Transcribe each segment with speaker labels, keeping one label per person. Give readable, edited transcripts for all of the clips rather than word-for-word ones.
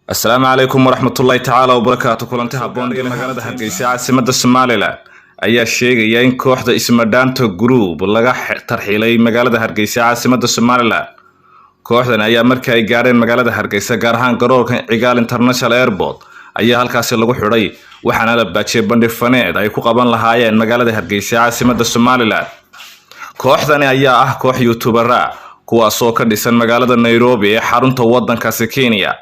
Speaker 1: السلام عليكم ورحمة الله تعالى وبركاته. كلنتي هبون إلى مجال هرقيسة عاصمة الصوماليلاند ayaa sheegaya in kooxda Ismadaanto Group laga tarxiilay magaalada Hargeysa caasimadda Somaliland. Kooxdan ayaa markii ay gaareen magaalada Hargeysa gaar ahaan garoonka Cigaal International Airport ayaa halkaas lagu xiray waxaana la baajiyay bandhig faneed ay ku qaban lahaayeen magaalada Hargeysa caasimadda Somaliland. Kooxdan ayaa ah koox YouTuber kuwaas oo ka dhisan magaalada Nairobi ee xarunta waddankaasi Kenya.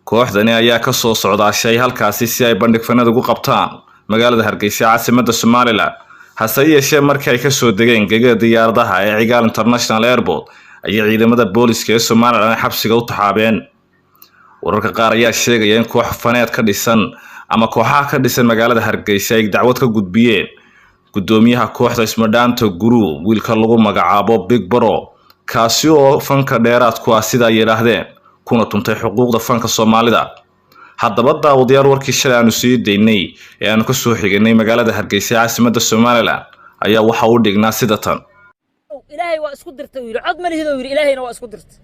Speaker 1: kooxdani ayaa ka soo socdaashay halkaasi si ay bandhig faneed ugu qabtaan magaalada Hargeysa caasimadda Somaliland. hase yeeshee markii ay ka soo degeen gegada diyaaradaha ee Cigaal International Airport ayaa ciidamada booliska ee Somaliland xabsiga u taxaabeen. wararka qaar ayaa sheegaya in koox faneed ka dhisan ama kooxaha ka dhisan magaalada Hargeysa ay dacwad ka gudbiyeen gudoomiyaha kooxda Ismadaanto Group wiilka lagu magacaabo Big Bro kaasi oo fanka dheeraad ku ah sida ay yiraahdeen kuna tuntay xuquuqda fanka Soomaalida. haddaba daawadayaal warkii shalay aanu sii daynay ee aanu ka soo xignay magaalada Hargeysa caasimadda Somaliland ayaa waxa uu dhignaa sida tan.
Speaker 2: ilaahay waa isku dirtay wiil cod ma lihido wiil ilaahayna waa isku dirtay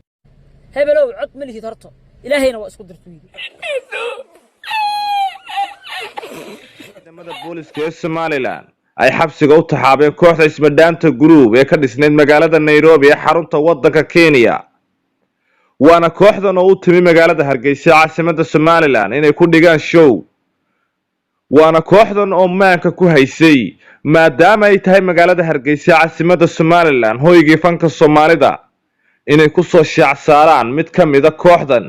Speaker 2: hebelow cod ma lihid horto ilaahayna waa isku dirtay wiil
Speaker 1: ciidamada booliska ee Somaliland ay xabsiga u taxaabeen kooxda Ismadaanto Group ee ka dhisneyd magaalada Nairobi ee xarunta waddanka Kenya. waana kooxdan oo u timi magaalada Hargeysa caasimadda Somaliland inay ku dhigaan show. waana kooxdan oo maanka ku haysay maadaama ay tahay magaalada Hargeysa caasimadda Somaliland hoygii fanka Soomaalida inay ku soo shacsaaraan mid ka mid ah kooxdan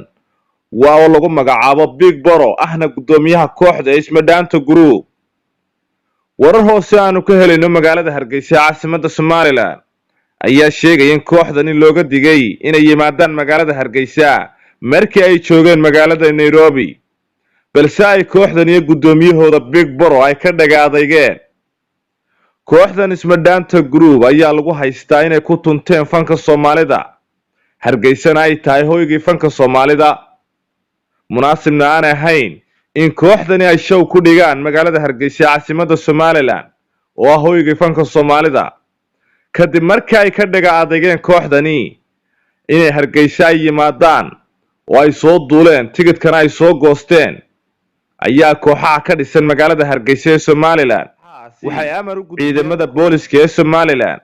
Speaker 1: waa lagu magacaabo Big Bro ahna gudoomiyaha kooxda Ismadaanto Group. warar hoose aanu ka helayno magaalada Hargeysa caasimadda Somaliland ayaa sheegay in kooxdan looga digay inay yimaadaan magaalada Hargeysa markii ay joogeen magaalada Nairobi balse ay kooxdan iyo gudoomiyahooda Big Bro ay ka dhagaadayeen. kooxdan Ismadaanto Group ayaa lagu haystaa inay ku tunteen fanka Soomaalida Hargeysana ay tahay hoygii fanka Soomaalida. munaasibna aan ahayn in kooxdani ay show ku dhigaan magaalada Hargeysa caasimadda Somaliland oo ah hoygii fanka Soomaalida kadib markii ay ka dhagaadageen kooxdani inay Hargeysa ay yimaadaan oo ay soo duuleen tigidhkana ay soo goosteen ayaa kooxaha ka dhisan magaalada Hargeysa ee Somaliland waxay amar u gudbiyeen ciidamada booliska ee Somaliland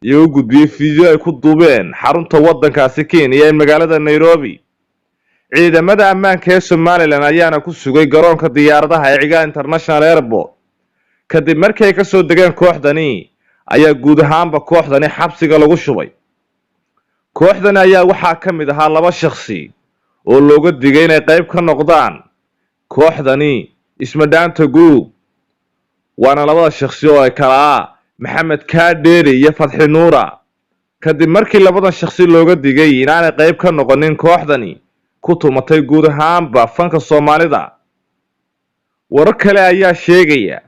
Speaker 1: iyo u gudbiyay fiidyo ay ku duubeen xarunta waddankaasi Kenya ee magaalada Nairobi. ciidamada ammaanka ee Somaliland ayaana ku sugay garoonka diyaaradaha ee Cigaal International Airport kadib markii ay ka soo degeen kooxdani ayaa guud ahaanba kooxdani xabsiga lagu shubay. kooxdani ayaa waxaa ka mid ahaa laba shakhsi oo looga digay inay qayb ka noqdaan kooxdani Ismadaanto Group. waana labada shakhsi oo ay kala ah Maxamed Kaadheeri iyo Fadxi Nuura kadib markii labadan shakhsi looga digay inaanay qayb ka noqonin kooxdani ku tumatay guud ahaanba fanka Soomaalida. warar kale ayaa sheegaya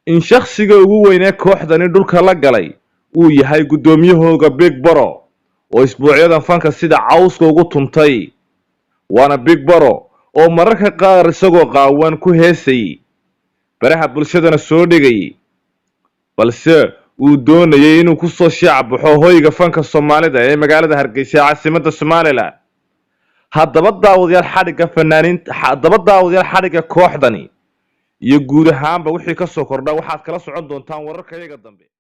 Speaker 1: in shakhsiga ugu weyn ee kooxdani dhulka la galay uu yahay gudoomiyahooda Big Bro oo isbuucyadan fanka sida cawska ugu tuntay. waana Big Bro oo mararka qaar isagoo qaawan ku heesay baraha bulshadana soo dhigay balse uu doonayay inuu ku soo shacbaxo hoyga fanka Soomaalida ee magaalada Hargeysa caasimadda Somaliland. haddaba daawadayaal xadhiga kooxdani iyo guud ahaanba wixii ka soo kordha waxaad kala socon doontaan wararka iyaga dambe.